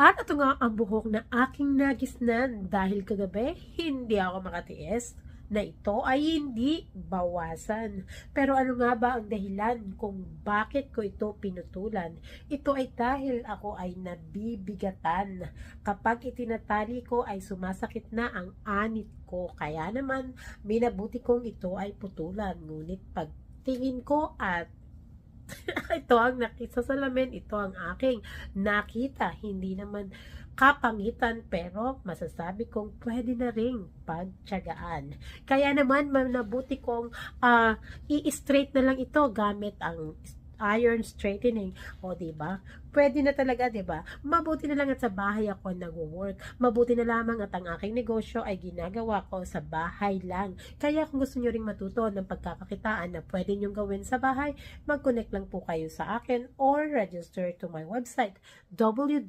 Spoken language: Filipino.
At ito nga ang buhok na aking nagisnan dahil kagabi hindi ako makatiis na ito ay hindi bawasan. Pero ano nga ba ang dahilan kung bakit ko ito pinutulan? Ito ay dahil ako ay nabibigatan. Kapag itinatali ko ay sumasakit na ang anit ko. Kaya naman minabuti kong ito ay putulan. Ngunit pagtingin ko at ito ang nakita sa salamin, ito ang aking nakita. Hindi naman kapangitan pero masasabi kong pwede na ring pagtiyagaan. Kaya naman manabuti kong i-straight na lang ito gamit ang iron straightening. O, diba? Pwede na talaga, diba? Mabuti na lang at sa bahay ako nag-work. Mabuti na lamang at ang aking negosyo ay ginagawa ko sa bahay lang. Kaya kung gusto nyo ring matuto ng pagkakakitaan na pwede nyong gawin sa bahay, mag-connect lang po kayo sa akin or register to my website,